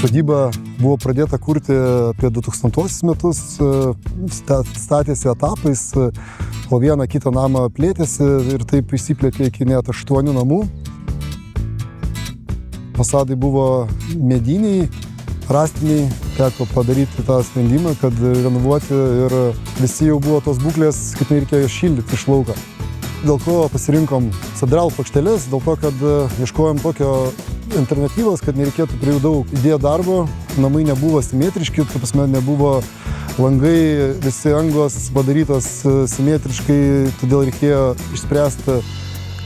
Sodyba buvo pradėta kurti apie 2000 metus, statėsi etapais, po vieną kitą namą plėtėsi ir taip išsiplėtė iki net 8 namų. Fasadai buvo mediniai, rąstiniai, teko padaryti tą sprendimą, kad renovuoti ir visi jau buvo tos būklės, kad nereikėjo šildyti iš lauko. Dėl ko pasirinkom Sadral plokšteles, dėl to, kad ieškojom tokio alternatyvos, kad nereikėtų prie jų daug įdėti darbo, namai nebuvo simetriški, ta prasme nebuvo langai, visi angos padarytos simetriškai, todėl reikėjo išspręsti,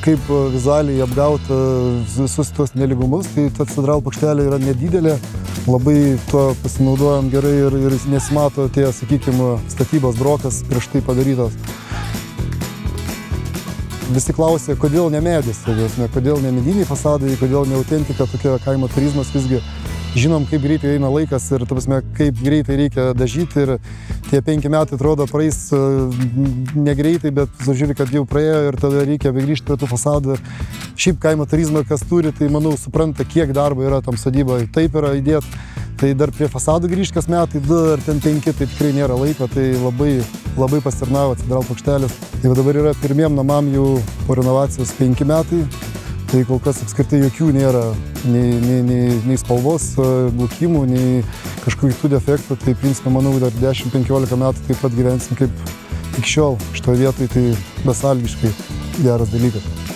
kaip vizualiai apgauti visus tos nelygumus. Tai ta Sadral plokštelė yra nedidelė, labai tuo pasinaudojom gerai ir nesimato tie, sakykime, statybos brokas prieš tai padarytos. Visi klausė, kodėl ne medis, kodėl ne mediniai fasadai, kodėl ne autentika, tokia kaimo turizmas. Visgi žinom, kaip greitai eina laikas ir kaip greitai reikia dažyti ir tie 5 metai atrodo praeis negreitai, bet žiūri, kad jau praėjo ir tada reikia grįžti prie tų fasadų. Šiaip kaimo turizmą, kas turi, tai manau supranta, kiek darbo yra tam sodyboje. Taip yra įdėt, tai dar prie fasadų grįžti kas metai, 2 ar 5, tai tikrai nėra laiko, tai labai pasitarnavo Sadral plokštelės. Tai dabar yra pirmiem namam jau po renovacijos 5 metai, tai kol kas apskritai jokių nėra nei spalvos blukimų, nei kažkokių kitų defektų, tai principą manau dar 10-15 metų taip pat gyvensim kaip iki šiol. Šitoje vietoje tai besąlygiškai geras dalykas.